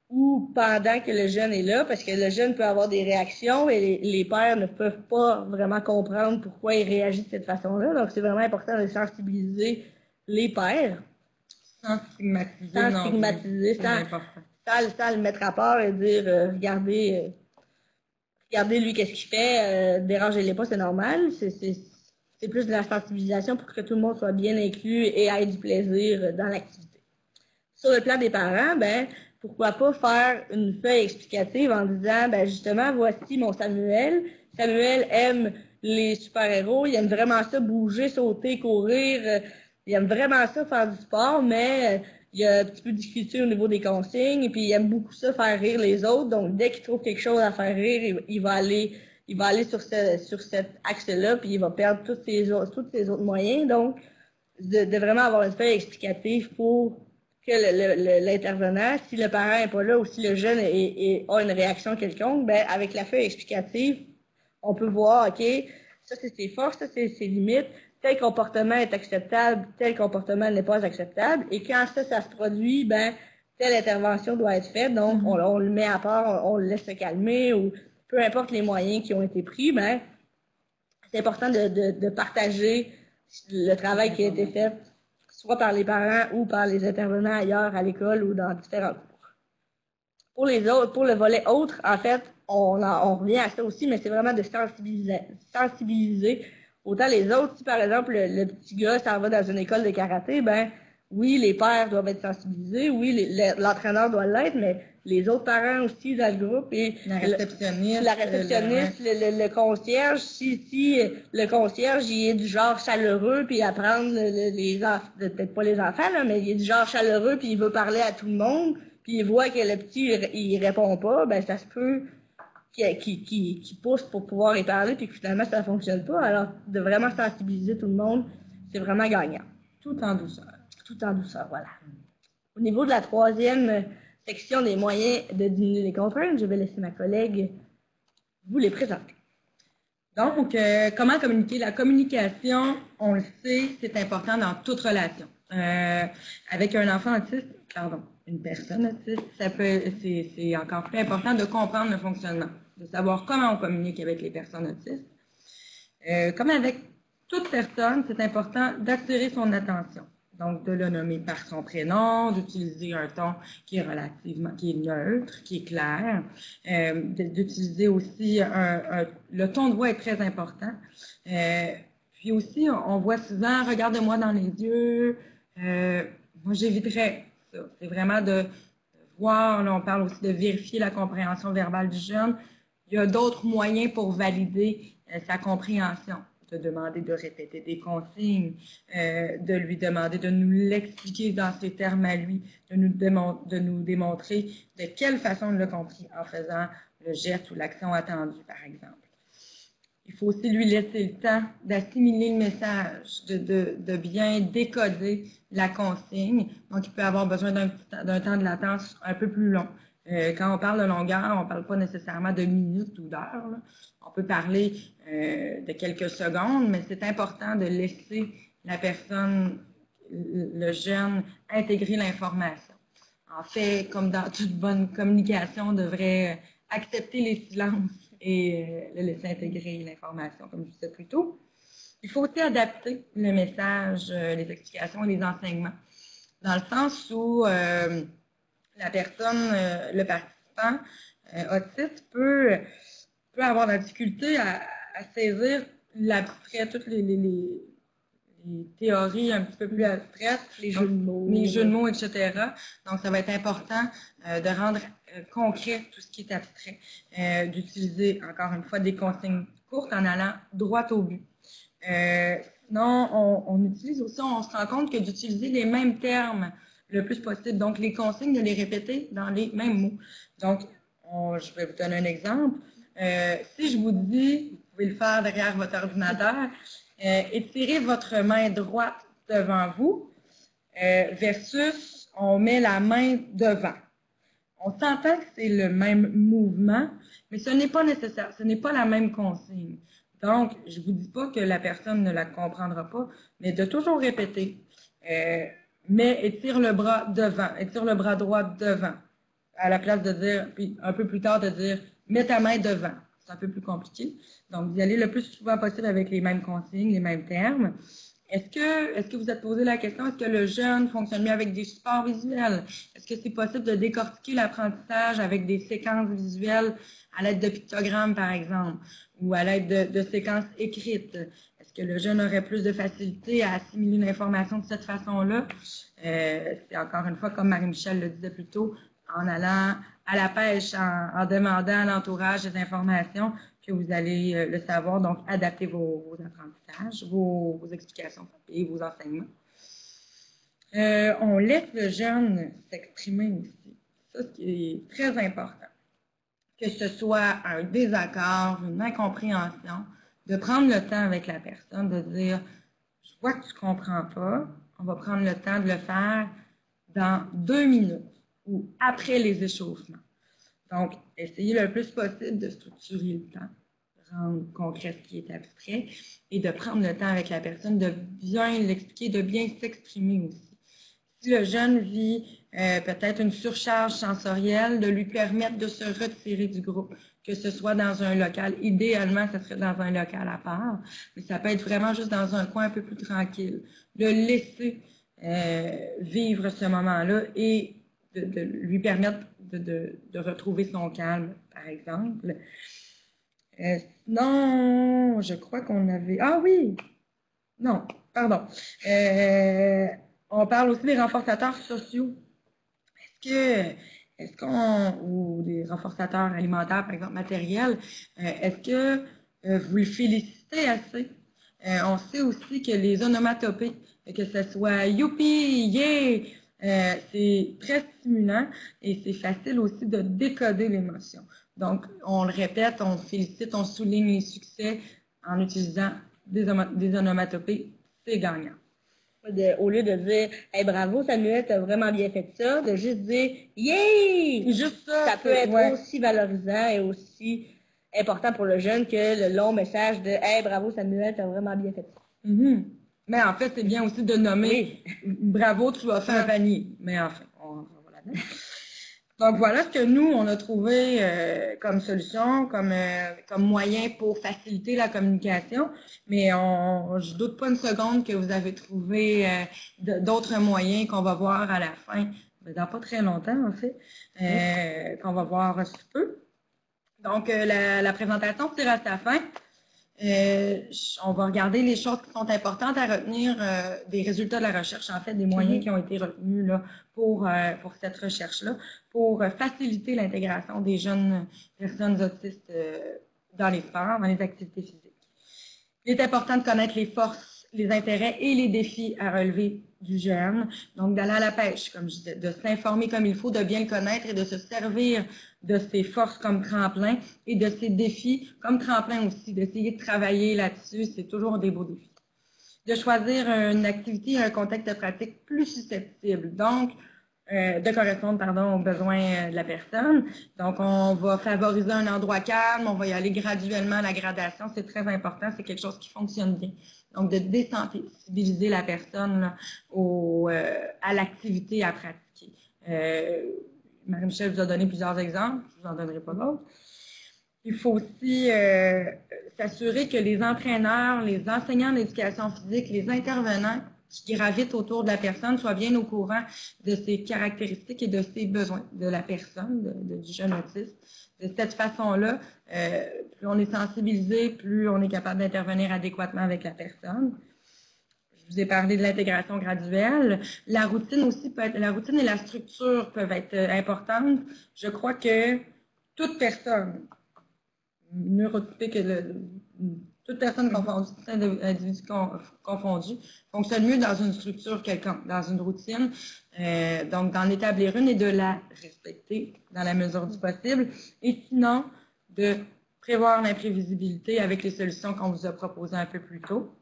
ou pendant que le jeune est là, parce que le jeune peut avoir des réactions et les pairs ne peuvent pas vraiment comprendre pourquoi il réagit de cette façon-là. Donc, c'est vraiment important de sensibiliser les pairs. Sans stigmatiser. Sans le mettre à part et dire regardez lui qu'est-ce qu'il fait, dérangez-les pas, c'est normal. C'est plus de la sensibilisation pour que tout le monde soit bien inclus et ait du plaisir dans l'activité. Sur le plan des parents, ben pourquoi pas faire une feuille explicative en disant ben justement, voici mon Samuel. Samuel aime les super-héros, il aime vraiment ça, bouger, sauter, courir. Il aime vraiment ça, faire du sport, mais il a un petit peu de difficulté au niveau des consignes, et puis il aime beaucoup ça, faire rire les autres. Donc, dès qu'il trouve quelque chose à faire rire, il va aller sur cet axe-là, puis il va perdre tous ses autres moyens. Donc, de vraiment avoir une feuille explicative pour que l'intervenant, si le parent n'est pas là ou si le jeune a une réaction quelconque, ben avec la feuille explicative, on peut voir, OK, ça c'est ses forces, ça c'est ses limites, tel comportement est acceptable, tel comportement n'est pas acceptable. Et quand ça se produit, ben telle intervention doit être faite. Donc, on le met à part, on le laisse se calmer, ou peu importe les moyens qui ont été pris, ben c'est important de partager le travail qui a été fait, soit par les parents ou par les intervenants ailleurs à l'école ou dans différents cours. Pour le volet autre, en fait, on revient à ça aussi, mais c'est vraiment de sensibiliser autant les autres. Si par exemple le petit gars s'en va dans une école de karaté, ben oui, les pères doivent être sensibilisés, oui, l'entraîneur doit l'être, mais les autres parents aussi dans le groupe et la réceptionniste, le concierge, si le concierge il est du genre chaleureux puis apprendre les enfants, peut-être pas les enfants là, mais il est du genre chaleureux puis il veut parler à tout le monde, puis il voit que le petit il répond pas, ben ça se peut qu'il pousse pour pouvoir y parler puis que finalement ça fonctionne pas. Alors de vraiment sensibiliser tout le monde, c'est vraiment gagnant. Tout en douceur. Tout en douceur, voilà. Au niveau de la troisième section des moyens de diminuer les contraintes, je vais laisser ma collègue vous les présenter. Donc, comment communiquer? La communication, on le sait, c'est important dans toute relation. Avec un enfant autiste, pardon, une personne autiste, c'est encore plus important de comprendre le fonctionnement, de savoir comment on communique avec les personnes autistes. Comme avec toute personne, c'est important d'attirer son attention. Donc, de le nommer par son prénom, d'utiliser un ton qui est neutre, qui est clair, d'utiliser aussi le ton de voix est très important. Puis aussi, on voit souvent, regarde-moi dans les yeux. Moi, j'éviterais ça. C'est vraiment de voir, là, on parle aussi de vérifier la compréhension verbale du jeune. Il y a d'autres moyens pour valider sa compréhension. De demander de répéter des consignes, de lui demander de nous l'expliquer dans ses termes à lui, de nous démontrer de quelle façon il l'a compris en faisant le geste ou l'action attendue, par exemple. Il faut aussi lui laisser le temps d'assimiler le message, de bien décoder la consigne. Donc, il peut avoir besoin d'un temps de latence un peu plus long. Quand on parle de longueur, on ne parle pas nécessairement de minutes ou d'heures. On peut parler de quelques secondes, mais c'est important de laisser la personne, le jeune, intégrer l'information. En fait, comme dans toute bonne communication, on devrait accepter les silences et le laisser intégrer l'information, comme je disais plus tôt. Il faut aussi adapter le message, les explications et les enseignements, dans le sens où la personne, le participant autiste peut avoir de la difficulté à saisir l'abstrait, toutes les théories un petit peu plus abstraites, les jeux de mots, etc. Donc, ça va être important de rendre concret tout ce qui est abstrait, d'utiliser, encore une fois, des consignes courtes en allant droit au but. Sinon, on utilise aussi, on se rend compte que d'utiliser les mêmes termes le plus possible. Donc, les consignes, de les répéter dans les mêmes mots. Donc, je vais vous donner un exemple. Si je vous dis, vous pouvez le faire derrière votre ordinateur, étirez votre main droite devant vous versus on met la main devant. On s'entend que c'est le même mouvement, mais ce n'est pas nécessaire, ce n'est pas la même consigne. Donc, je ne vous dis pas que la personne ne la comprendra pas, mais de toujours répéter. Mais étire le bras devant, étire le bras droit devant, à la place de dire, puis un peu plus tard de dire, mets ta main devant. C'est un peu plus compliqué. Donc, vous y allez le plus souvent possible avec les mêmes consignes, les mêmes termes. Est-ce que vous êtes posé la question, est-ce que le jeune fonctionne mieux avec des supports visuels? Est-ce que c'est possible de décortiquer l'apprentissage avec des séquences visuelles à l'aide de pictogrammes, par exemple, ou à l'aide de séquences écrites? Est-ce que le jeune aurait plus de facilité à assimiler l'information de cette façon-là? C'est encore une fois, comme Marie-Michel le disait plus tôt, en allant à la pêche, en demandant à l'entourage des informations, que vous allez le savoir, donc adapter vos apprentissages, vos explications et vos enseignements. On laisse le jeune s'exprimer aussi. Ça, ce qui est très important. Que ce soit un désaccord, une incompréhension, de prendre le temps avec la personne, de dire « Je vois que tu ne comprends pas, on va prendre le temps de le faire dans 2 minutes ou après les échauffements. » Donc, essayez le plus possible de structurer le temps, de rendre concret ce qui est abstrait et de prendre le temps avec la personne, de bien l'expliquer, de bien s'exprimer aussi. Si le jeune vit peut-être une surcharge sensorielle, de lui permettre de se retirer du groupe, que ce soit dans un local. Idéalement, ça serait dans un local à part, mais ça peut être vraiment juste dans un coin un peu plus tranquille. Le laisser vivre ce moment-là et de lui permettre de retrouver son calme, par exemple. Non, je crois qu'on avait... Ah oui! Non, pardon. On parle aussi des renforçateurs sociaux. Ou des renforçateurs alimentaires, par exemple matériels, est-ce que vous le félicitez assez? On sait aussi que les onomatopées, que ce soit youpi, yeah, c'est très stimulant et c'est facile aussi de décoder l'émotion. Donc, on le répète, on félicite, on souligne les succès en utilisant des onomatopées, c'est gagnant. Au lieu de dire hey, bravo Samuel, t'as vraiment bien fait ça, de juste dire yeah! Juste ça, ça peut être aussi valorisant et aussi important pour le jeune que le long message de hey, bravo Samuel, t'as vraiment bien fait ça. Mais en fait, c'est bien aussi de nommer bravo, tu as fait un panier. Mais enfin, on va là-dedans. Donc voilà ce que nous, on a trouvé comme solution, comme moyen pour faciliter la communication. Mais je doute pas une seconde que vous avez trouvé d'autres moyens qu'on va voir à la fin, dans pas très longtemps en fait, qu'on va voir sous peu. Donc la présentation tire à sa fin. On va regarder les choses qui sont importantes à retenir des résultats de la recherche, en fait, des moyens qui ont été retenus là, pour cette recherche-là, pour faciliter l'intégration des jeunes personnes autistes dans les sports, dans les activités physiques. Il est important de connaître les forces, les intérêts et les défis à relever du jeune. Donc, d'aller à la pêche, comme je disais, de s'informer comme il faut, de bien le connaître et de se servir de ses forces comme tremplin et de ses défis comme tremplin aussi, d'essayer de travailler là-dessus. C'est toujours des beaux défis. De choisir une activité et un contexte de pratique plus susceptible. Donc, de correspondre aux besoins de la personne. Donc, on va favoriser un endroit calme, on va y aller graduellement à la gradation, c'est très important, c'est quelque chose qui fonctionne bien. Donc, de désensibiliser la personne là, à l'activité à pratiquer. Marie-Michel vous a donné plusieurs exemples, je ne vous en donnerai pas d'autres. Il faut aussi s'assurer que les entraîneurs, les enseignants d'éducation physique, les intervenants qui gravitent autour de la personne soient bien au courant de ses caractéristiques et de ses besoins de la personne, du jeune autiste. De cette façon-là, plus on est sensibilisé, plus on est capable d'intervenir adéquatement avec la personne. Je vous ai parlé de l'intégration graduelle. La routine aussi la routine et la structure peuvent être importantes. Je crois que toute personne neurotypique, toute personne confondue, tout individu confondu, fonctionne mieux dans une structure quelconque, dans une routine. Donc, d'en établir une et de la respecter dans la mesure du possible. Et sinon, de prévoir l'imprévisibilité avec les solutions qu'on vous a proposées un peu plus tôt.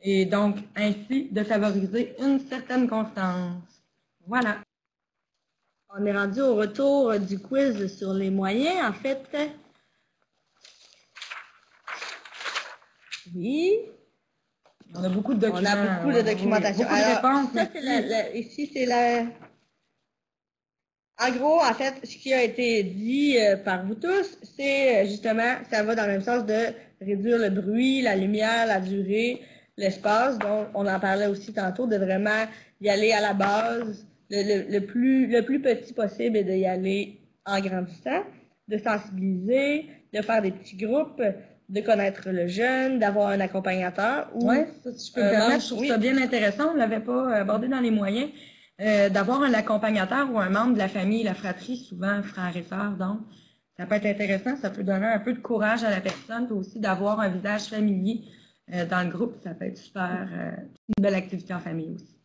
Et donc, ainsi, de favoriser une certaine constance. Voilà. On est rendu au retour du quiz sur les moyens, en fait. Oui. On a beaucoup de documents. On a beaucoup de documentation. Beaucoup de réponses. Ça, ici, c'est la... En gros, en fait, ce qui a été dit par vous tous, c'est justement, ça va dans le même sens de réduire le bruit, la lumière, la durée, l'espace. Donc, on en parlait aussi tantôt, de vraiment y aller à la base, le plus petit possible et d'y aller en grandissant, de sensibiliser, de faire des petits groupes, de connaître le jeune, d'avoir un accompagnateur. Oui, si je peux me permettre, je trouve ça bien intéressant. On ne l'avait pas abordé dans les moyens. D'avoir un accompagnateur ou un membre de la famille, la fratrie, souvent frère et sœur, donc ça peut être intéressant, ça peut donner un peu de courage à la personne, puis aussi d'avoir un visage familier dans le groupe, ça peut être super, une belle activité en famille aussi.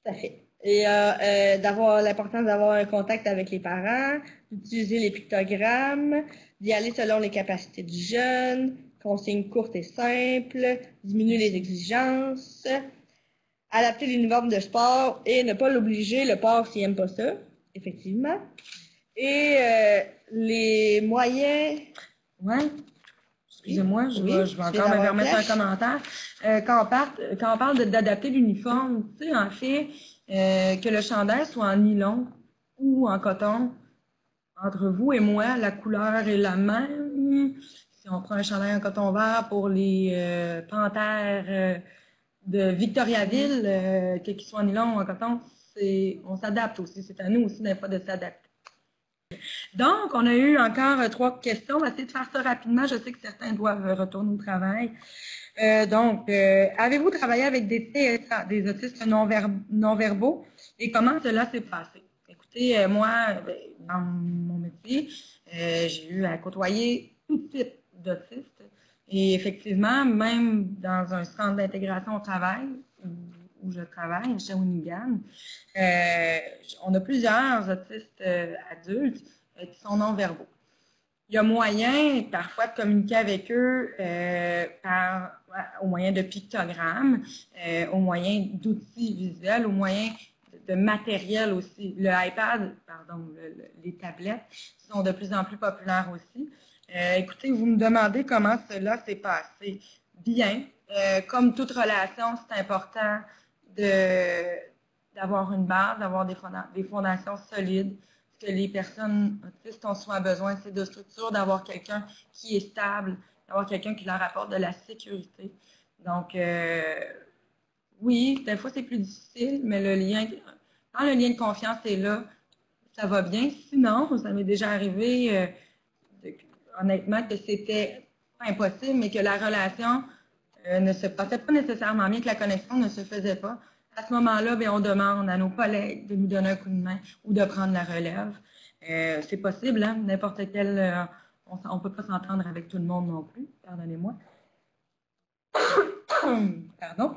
Tout à fait. Et d'avoir l'importance d'avoir un contact avec les parents, d'utiliser les pictogrammes, d'y aller selon les capacités du jeune, consignes courtes et simples, diminuer les exigences, adapter l'uniforme de sport et ne pas l'obliger, le port s'il n'aime pas ça, effectivement. Et les moyens... Oui. Excusez-moi, je vais encore me permettre un commentaire. Quand on parle d'adapter l'uniforme, tu sais, en fait, que le chandail soit en nylon ou en coton, entre vous et moi, la couleur est la même. Si on prend un chandail en coton vert pour les panthères de Victoriaville, qu'il soit en nylon ou en coton, on s'adapte aussi. C'est à nous aussi des fois de s'adapter. Donc, on a eu encore 3 questions. On va essayer de faire ça rapidement. Je sais que certains doivent retourner au travail. Donc, avez-vous travaillé avec des TSA, des autistes non-verbaux, et comment cela s'est passé? Écoutez, moi, dans mon métier, j'ai eu à côtoyer tout type d'autistes. Et effectivement, même dans un centre d'intégration au travail, où je travaille, chez Shawinigan, on a plusieurs autistes adultes qui sont non-verbaux. Il y a moyen parfois de communiquer avec eux au moyen de pictogrammes, au moyen d'outils visuels, au moyen de matériel aussi. Le iPad, pardon, les tablettes sont de plus en plus populaires aussi. Écoutez, vous me demandez comment cela s'est passé. Bien, comme toute relation, c'est important d'avoir une base, d'avoir des fondations solides. Ce que les personnes autistes ont souvent besoin, c'est de structure, d'avoir quelqu'un qui est stable, d'avoir quelqu'un qui leur apporte de la sécurité. Donc, oui, des fois c'est plus difficile, mais quand le lien de confiance est là, ça va bien. Sinon, ça m'est déjà arrivé, honnêtement, que c'était pas impossible, mais que la relation ne se passait pas nécessairement bien, que la connexion ne se faisait pas. À ce moment-là, on demande à nos collègues de nous donner un coup de main ou de prendre la relève. C'est possible, hein? N'importe quel... on ne peut pas s'entendre avec tout le monde non plus, pardonnez-moi. Pardon.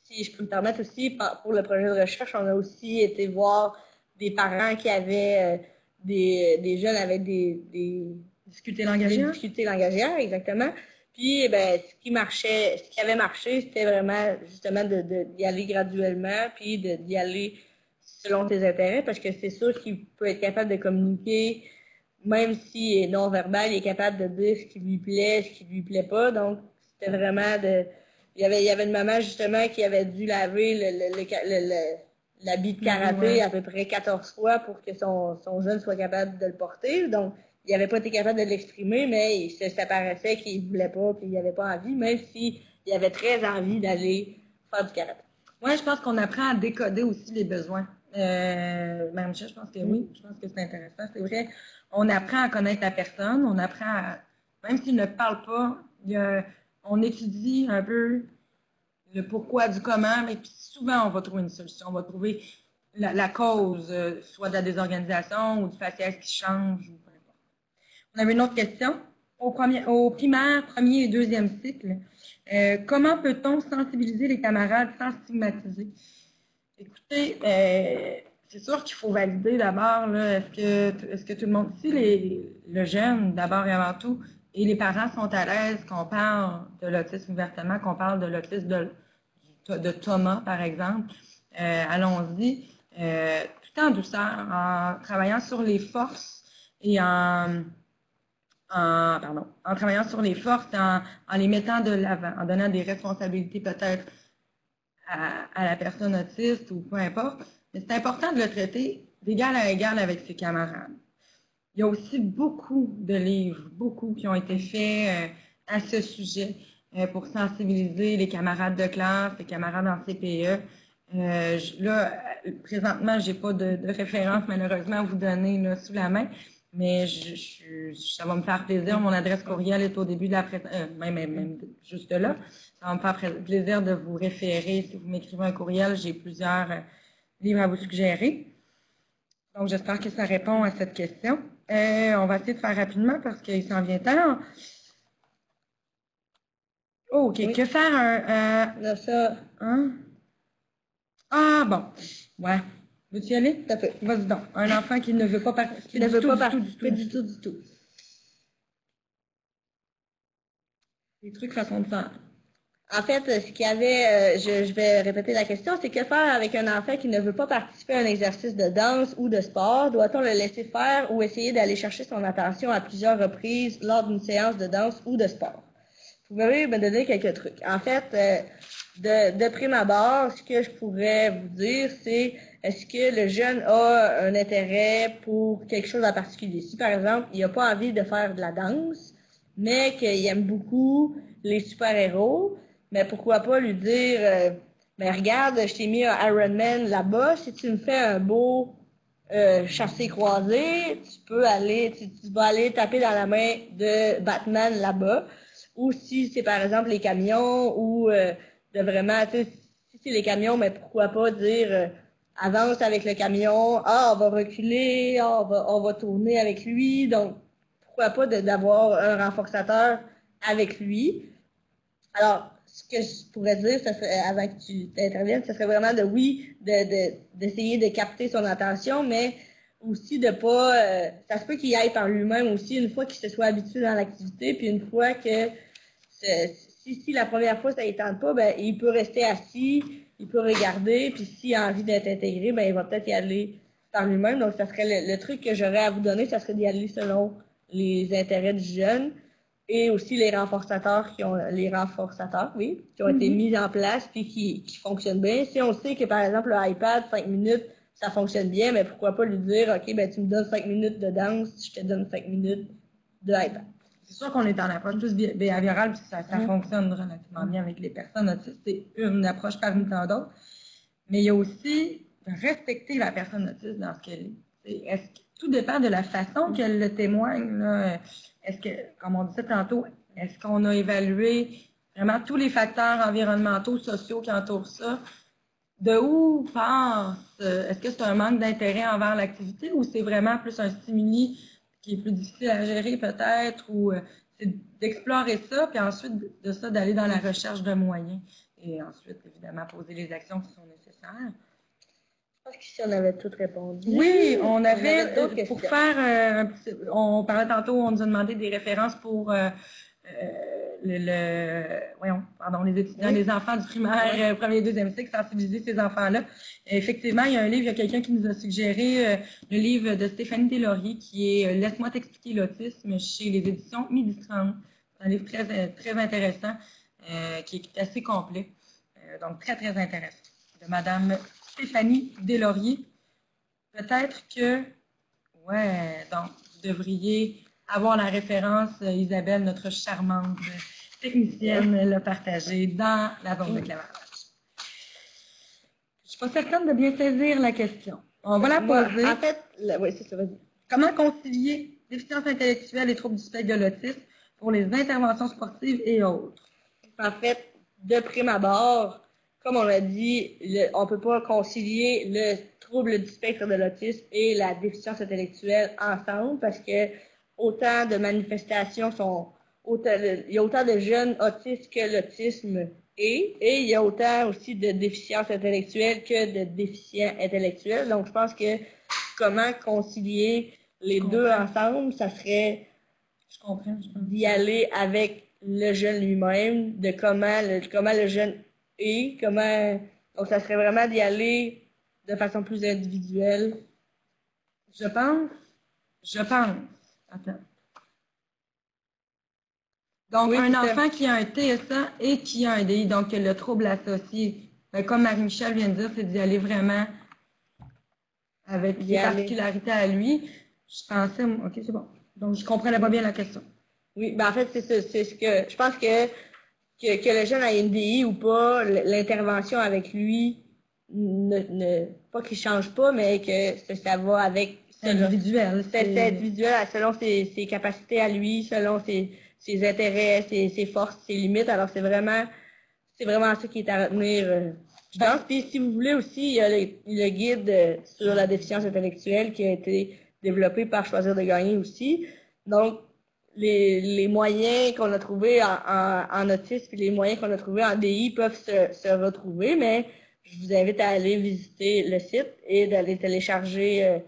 Si je peux me permettre aussi, pour le projet de recherche, on a aussi été voir des parents qui avaient des jeunes avec des difficultés langagières. Des difficultés langagières, exactement. Puis, ce qui avait marché, c'était vraiment justement d'y aller graduellement, puis d'y aller selon tes intérêts, parce que c'est sûr qu'il peut être capable de communiquer, même s'il est non-verbal, il est capable de dire ce qui lui plaît, ce qui lui plaît pas. Donc, c'était vraiment il y avait une maman, justement, qui avait dû laver l'habit de karaté à peu près 14 fois pour que son jeune soit capable de le porter. Donc, il n'avait pas été capable de l'exprimer, mais ça paraissait qu'il ne voulait pas, qu'il n'avait pas envie, même s'il avait très envie d'aller faire du karaté. Moi, je pense qu'on apprend à décoder aussi les besoins. Madame Michel, je pense que oui, je pense que c'est intéressant. C'est vrai, on apprend à connaître la personne, on apprend même s'il ne parle pas, on étudie un peu le pourquoi du comment, mais puis souvent, on va trouver une solution. On va trouver la cause, soit de la désorganisation ou du faciès qui change, ou peu importe. On avait une autre question. Au primaire, premier et deuxième cycle, comment peut-on sensibiliser les camarades sans stigmatiser? Écoutez, c'est sûr qu'il faut valider d'abord, est-ce que tout le monde, si le jeune, d'abord et avant tout, et les parents sont à l'aise qu'on parle de l'autisme ouvertement, qu'on parle de l'autisme de Thomas, par exemple, allons-y, tout en douceur, en travaillant sur les forces et en travaillant sur les forces, en les mettant de l'avant, en donnant des responsabilités peut-être à la personne autiste ou peu importe. Mais c'est important de le traiter d'égal à égal avec ses camarades. Il y a aussi beaucoup de livres, beaucoup qui ont été faits à ce sujet pour sensibiliser les camarades de classe, les camarades en CPE. Là, présentement, j'ai pas de référence malheureusement à vous donner là, sous la main, mais ça va me faire plaisir. Mon adresse courriel est au début de la même juste là. Ça va me faire plaisir de vous référer. Si vous m'écrivez un courriel, j'ai plusieurs livres à vous suggérer. Donc, j'espère que ça répond à cette question. On va essayer de faire rapidement parce qu'il s'en vient tard. Oh, OK. Oui. Que faire ça. Hein? Ah, bon. Ouais. Veux-tu y aller? Tout à fait. Vas-y donc. Un enfant qui ne veut pas participer. Qui ne veut pas participer du tout. Des trucs façon de faire. En fait, ce qu'il y avait, je vais répéter la question, c'est que faire avec un enfant qui ne veut pas participer à un exercice de danse ou de sport? Doit-on le laisser faire ou essayer d'aller chercher son attention à plusieurs reprises lors d'une séance de danse ou de sport? Vous pouvez me donner quelques trucs. En fait, de prime abord, ce que je pourrais vous dire, c'est est-ce que le jeune a un intérêt pour quelque chose en particulier? Si, par exemple, il n'a pas envie de faire de la danse, mais qu'il aime beaucoup les super-héros, mais pourquoi pas lui dire mais regarde, je t'ai mis un Iron Man là-bas, si tu me fais un beau chassé-croisé, tu vas aller taper dans la main de Batman là-bas. Ou si c'est par exemple les camions, ou de vraiment, tu sais, si c'est les camions, mais pourquoi pas dire avance avec le camion, on va reculer, on va tourner avec lui. Donc, pourquoi pas d'avoir un renforçateur avec lui. Alors, ce que je pourrais dire, ça serait, avant que tu t'interviennes, ce serait vraiment d'essayer de capter son attention, mais aussi de pas, ça se peut qu'il aille par lui-même aussi, une fois qu'il se soit habitué dans l'activité, puis une fois que, si la première fois ça ne tente pas, ben, il peut rester assis, il peut regarder, puis s'il a envie d'être intégré, ben, il va peut-être y aller par lui-même. Donc, ça serait le truc que j'aurais à vous donner, ça serait d'y aller selon les intérêts du jeune. Et aussi les renforçateurs qui ont été mis en place puis qui fonctionnent bien. Si on sait que par exemple le iPad 5 minutes ça fonctionne bien, mais pourquoi pas lui dire OK, ben tu me donnes 5 minutes de danse, je te donne 5 minutes de iPad. C'est sûr qu'on est en approche plus behaviorale, puis ça fonctionne relativement bien avec les personnes autistes. C'est une approche parmi tant d'autres. Mais il y a aussi de respecter la personne autiste dans ce qu'elle est. Tout dépend de la façon qu'elle le témoigne, là. Est-ce que, comme on disait tantôt, est-ce qu'on a évalué vraiment tous les facteurs environnementaux, sociaux qui entourent ça? De où part? Est-ce que c'est un manque d'intérêt envers l'activité ou c'est vraiment plus un stimuli qui est plus difficile à gérer peut-être, ou c'est d'explorer ça, puis ensuite de ça, d'aller dans la recherche de moyens et ensuite, évidemment, poser les actions qui sont nécessaires. Je pense qu'ici, on avait tout répondu. Oui, on avait pour faire, on parlait tantôt, on nous a demandé des références pour les étudiants, les enfants du primaire, premier et deuxième cycle, sensibiliser ces enfants-là. Effectivement, il y a un livre, il y a quelqu'un qui nous a suggéré le livre de Stéphanie Deslauriers qui est Laisse-moi t'expliquer l'autisme chez les éditions Midi 30. C'est un livre très, très intéressant qui est assez complet. Donc, très, très intéressant. De Madame Stéphanie Deslauriers. Peut-être que, donc, vous devriez avoir la référence, Isabelle, notre charmante technicienne, l'a partagée dans la zone de clavardage. Je ne suis pas certaine de bien saisir la question. On va la poser. En fait, oui, c'est ça, vas-y. Comment concilier déficience intellectuelle et troubles du spectre de l'autisme pour les interventions sportives et autres? En fait, de prime abord, comme on l'a dit, on ne peut pas concilier le trouble du spectre de l'autisme et la déficience intellectuelle ensemble parce que autant de manifestations il y a autant de jeunes autistes que l'autisme et il y a autant aussi de déficience intellectuelle que de déficients intellectuels. Donc, je pense que comment concilier les deux ensemble, ça serait d'y aller avec le jeune lui-même, de comment le jeune est, donc ça serait vraiment d'y aller de façon plus individuelle. Je pense, attends. Donc, un enfant qui a un TSA et qui a un DI, donc le trouble associé, comme Marie-Michel vient de dire, c'est d'y aller vraiment avec les particularités à lui. Je pensais, OK, c'est bon. Donc, je comprenais pas bien la question. Oui, ben en fait, c'est ce que je pense que le jeune a une DI ou pas, l'intervention avec lui, pas qu'il change pas, mais que ça va avec c'est individuel. C'est individuel selon ses capacités à lui, selon ses intérêts, ses forces, ses limites. Alors, c'est vraiment ça qui est à retenir. Je pense. Puis, si vous voulez aussi, il y a le guide sur la déficience intellectuelle qui a été développé par Choisir de gagner aussi. Donc, les moyens qu'on a trouvés en autisme et les moyens qu'on a trouvés en DI peuvent se retrouver, mais je vous invite à aller visiter le site et d'aller télécharger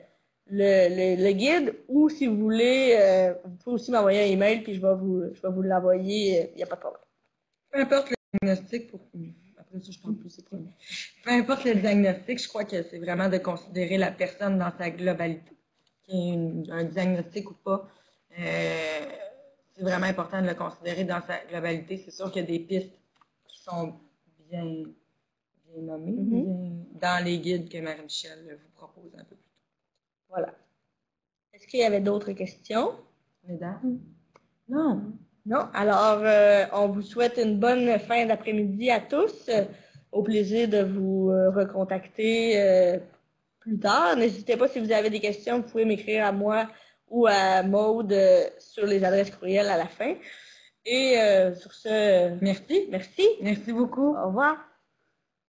le guide, ou si vous voulez, vous pouvez aussi m'envoyer un email puis je vais vous l'envoyer, il n'y a pas de problème. Peu importe le diagnostic, après ça je parle plus, c'est premier. Peu importe le diagnostic, je crois que c'est vraiment de considérer la personne dans sa globalité. Qu'il y ait un diagnostic ou pas, c'est vraiment important de le considérer dans sa globalité. C'est sûr qu'il y a des pistes qui sont bien nommées, dans les guides que Marie-Michel vous propose un peu plus tôt. Voilà. Est-ce qu'il y avait d'autres questions? Mesdames? Non. Non. Alors, on vous souhaite une bonne fin d'après-midi à tous. Au plaisir de vous recontacter plus tard. N'hésitez pas, si vous avez des questions, vous pouvez m'écrire à moi ou à Maude sur les adresses courriels à la fin. Et sur ce, Merci. Merci. Merci beaucoup. Au revoir.